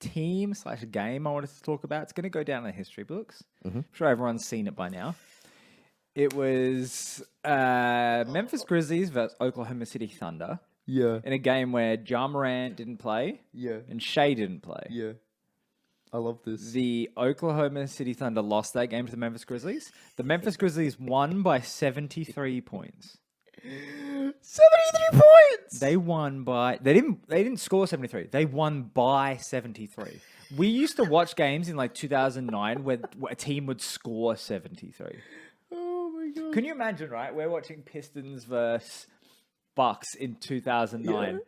team/game I wanted to talk about. It's going to go down in the history books. I'm sure everyone's seen it by now. It was Memphis Grizzlies versus Oklahoma City Thunder. Yeah. In a game where Ja Morant didn't play. Yeah. And Shea didn't play. Yeah. I love this. The Oklahoma City Thunder lost that game to the Memphis Grizzlies. The Memphis Grizzlies won by 73 points. 73 points! They won by... They didn't score 73. They won by 73. We used to watch games in like 2009 where a team would score 73. Oh my god. Can you imagine, right? We're watching Pistons versus Bucks in 2009. Yeah.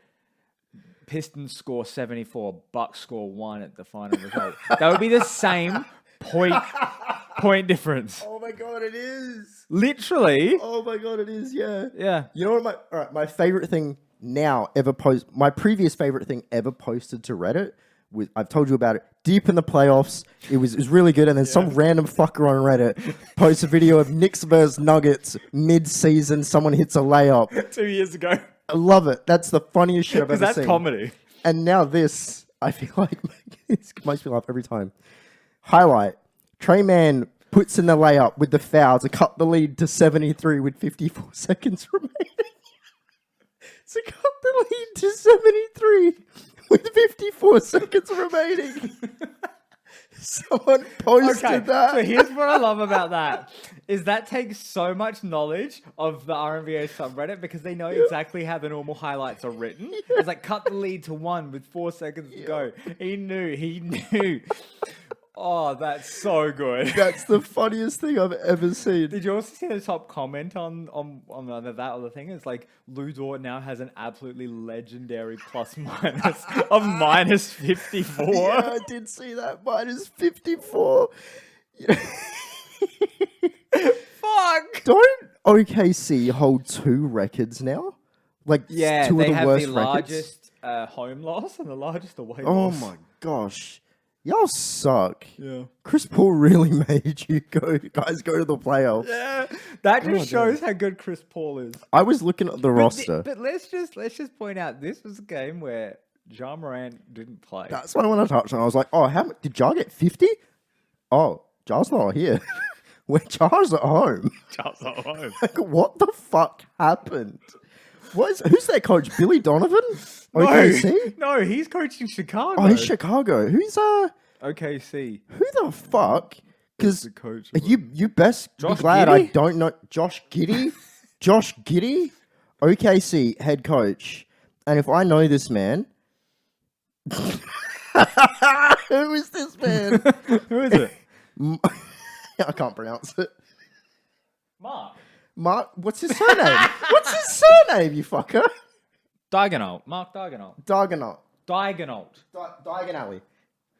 Pistons score 74, Bucks score 1 at the final result. That would be the same point difference. Oh my god, it is. Literally. Oh my god, it is, yeah. Yeah. You know what my favorite thing now ever my previous favorite thing ever posted to Reddit I've told you about it. Deep in the playoffs, it was really good. And then some random fucker on Reddit posts a video of Knicks versus Nuggets mid-season. Someone hits a layup 2 years ago. I love it. That's the funniest shit I've ever seen. That's comedy. And now this, I feel like it makes me laugh every time. Highlight: Trey Mann puts in the layup with the foul to cut the lead to 73 with 54 seconds remaining. To cut the lead to 73 with 54 seconds remaining. Someone posted that. So here's what I love about that. Is that takes so much knowledge of the RNBA subreddit because they know exactly how the normal highlights are written. It's like cut the lead to 1 with 4 seconds to go. He knew. Oh, that's so good. That's the funniest thing I've ever seen. Did you also see the top comment on either that or the thing? It's like Lou Dort now has an absolutely legendary plus minus of minus 54. Yeah, I did see that. Minus 54. Fuck. Don't OKC hold 2 records now? Like 2 of the worst records? They have the largest home loss and the largest away Oh loss. my gosh. Y'all suck. Yeah. Chris Paul really made you guys go to the playoffs. Yeah. That just shows how good Chris Paul is. I was looking at the roster. But let's just point out this was a game where Ja Morant didn't play. That's what I want to touch on. I was like, oh, did Ja get 50? Oh, Ja's not here. Where Ja's at home. Ja's at home. Like, what the fuck happened? Who's their coach? Billy Donovan? OKC? No, he's coaching Chicago. Oh, he's Chicago. Who's OKC. Who the fuck? Because the coach. you best Josh be glad Giddey? I don't know Josh Giddey. Josh Giddey, OKC head coach. And if I know this man, who is this man? Who is it? I can't pronounce it. Mark. What's his surname? What's his surname, you fucker? Diagonal. Mark Diagonal. Diagonal. Diagonal. Diagonally.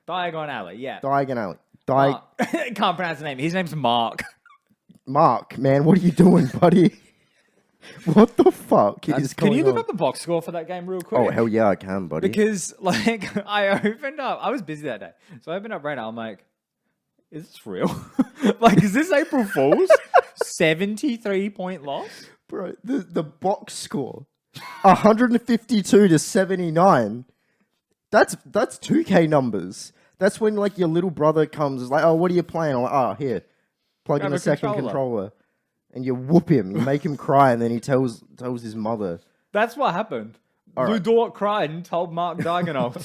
Diagon Alley, yeah. Diagonally. Can't pronounce the name. His name's Mark. Mark, man, what are you doing, buddy? What the fuck is Can going you look on? up the box score for that game real quick? Oh, hell yeah, I can, buddy. Because, like, I was busy that day. So I opened up Reddit. I'm like, is this real? Like, is this April Fool's? 73-point loss? Bro, the box score, 152 to 79. That's 2K numbers. That's when like your little brother comes, is like, oh, what are you playing? I'm like, oh, here, plug in a second controller, and you whoop him, you make him cry, and then he tells his mother. That's what happened. Lou Dort cried and told Mark Diagonal.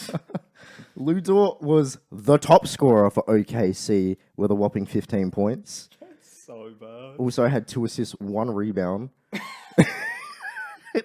Lou Dort was the top scorer for OKC with a whopping 15 points. So bad. Also had 2 assists, 1 rebound.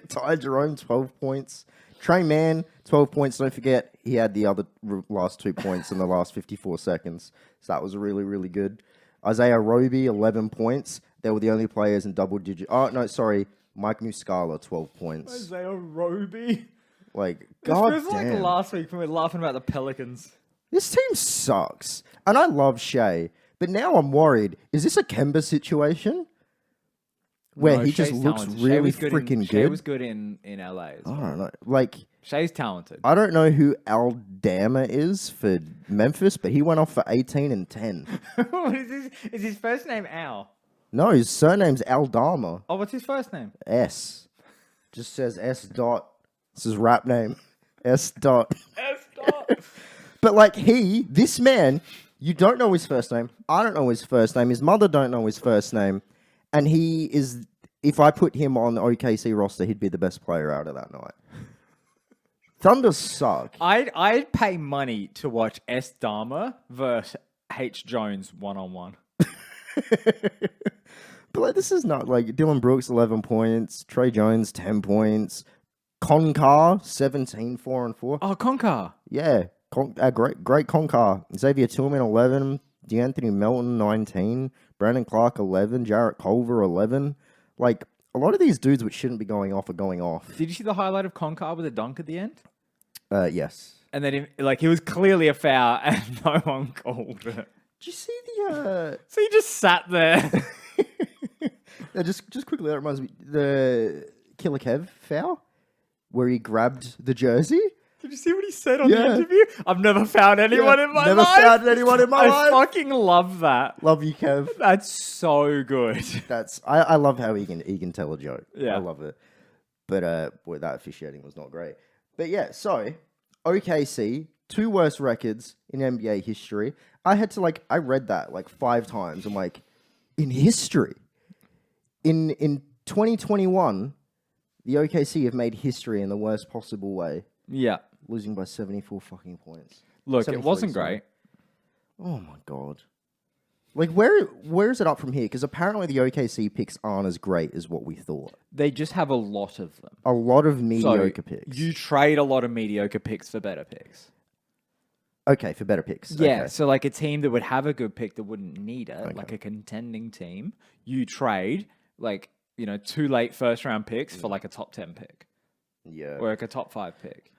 Ty Jerome, 12 points. Trey Mann, 12 points. Don't forget, he had the other last 2 points in the last 54 seconds. So that was really, really good. Isaiah Roby, 11 points. They were the only players in double digit. Oh, no, sorry. Mike Muscala, 12 points. Isaiah Roby. Like, god It was like damn. last week when we were laughing about the Pelicans. This team sucks. And I love Shea. But now I'm worried. Is this a Kemba situation? Where he just Shea's looks talented. really Shea freaking Shea good? was good in LA as I well. don't know. Like, Shea's talented. I don't know who Aldama is for Memphis, but he went off for 18 and 10. What is this? Is his first name Al? No, his surname's Aldama. Oh, what's his first name? S. Just says S. dot. It's his rap name. S. dot. S. Dot. But like this man, you don't know his first name. I don't know his first name. His mother don't know his first name. And he is, if I put him on the OKC roster, he'd be the best player out of that night. Thunder suck. I'd pay money to watch S. Dharma versus H. Jones 1-on-1. But like, this is not like Dylan Brooks, 11 points. Trey Jones, 10 points. Concar, 17, 4 and 4. Oh, Concar. Yeah. Great Concar. Xavier Tillman, 11. DeAnthony Melton, 19. Brandon Clark, 11. Jarrett Culver, 11. Like, a lot of these dudes which shouldn't be going off are going off. Did you see the highlight of Concar with a dunk at the end? Yes. And then, he was clearly a foul and no one called it. Did you see the... So he just sat there. Just quickly, that reminds me. The Killer Kev foul? Where he grabbed the jersey? Did you see what he said on the interview? I've never found anyone in my life. Never found anyone in my life. I fucking love that. Love you, Kev. That's so good. I love how he can tell a joke. Yeah. I love it. But boy, that officiating was not great. But yeah, so OKC, 2 worst records in NBA history. I read that 5 times. I'm like, in history. In 2021, the OKC have made history in the worst possible way. Yeah. Losing by 74 fucking points. Look, it wasn't great. Oh my God. Like, where is it up from here? Because apparently the OKC picks aren't as great as what we thought. They just have a lot of them. A lot of mediocre picks. You trade a lot of mediocre picks for better picks. Okay, for better picks. Yeah, Okay. so a team that would have a good pick that wouldn't need it, like a contending team, you trade 2 late first round picks for a top 10 pick. Yeah. Or a top 5 pick.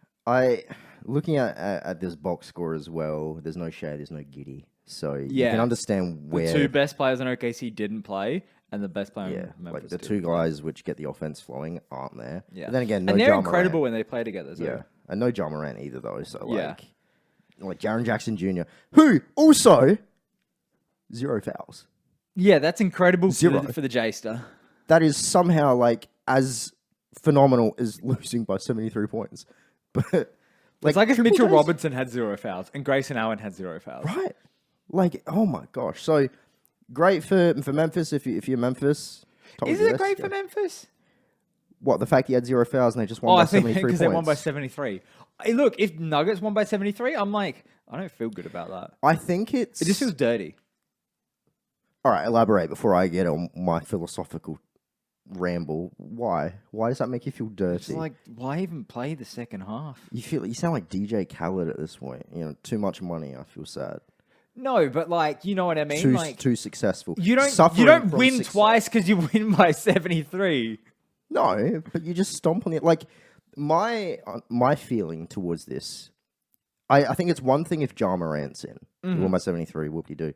Looking at this box score as well, there's no Shea, there's no Giddy. So you can understand where... The 2 best players in OKC didn't play, and the best player in Memphis like the did. 2 guys which get the offense flowing aren't there. Yeah. But then again, no and they're Ja incredible Morant. when they play together. So. Yeah. And no Ja Morant either, though. So, Yeah. like Jaren Jackson Jr., who also 0 fouls. Yeah, that's incredible 0. for the J-Star. That is somehow, as phenomenal as losing by 73 points. But... It's like if Triple Mitchell J's- Robinson had 0 fouls and Grayson Allen had 0 fouls. Right. Oh my gosh. So great for Memphis if you're Memphis. Is it great for Memphis? What, the fact he had 0 fouls and they just won by 73 points? Because they won by 73. Hey, look, if Nuggets won by 73, I'm like, I don't feel good about that. I think it just feels dirty. All right, elaborate before I get on my philosophical ramble. Why? Why does that make you feel dirty? It's why even play the second half? You sound like DJ Khaled at this point. Too much money. I feel sad. No, but you know what I mean. Too successful. You don't Suffering from win success. twice because you win by 73. No, but you just stomp on it. My feeling towards this, I think it's one thing if Ja Morant's in. He won by 73, whoop-de-doo.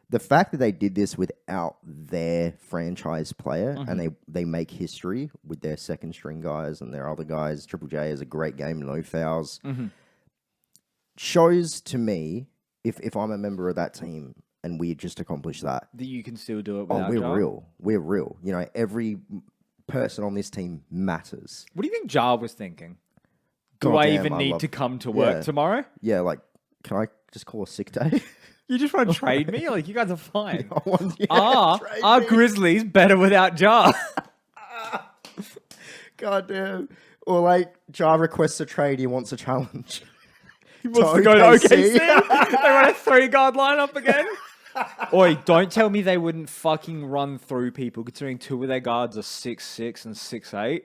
The fact that they did this without their franchise player and they make history with their second string guys and their other guys, Triple J is a great game, no fouls, shows to me, if I'm a member of that team and we just accomplished that, That you can still do it without we're Ja? real. We're real. Every person on this team matters. What do you think Ja was thinking? Do God I damn, even need love- to come to work Yeah. tomorrow? Yeah, can I just call a sick day? You just want to trade me? You guys are fine. Trade Are me. Grizzlies better without Ja? God damn. Or Ja requests a trade, he wants a challenge. He wants to go to OKC. They run a 3-guard lineup again. Oi, don't tell me they wouldn't fucking run through people considering 2 of their guards are 6'6" and 6'8".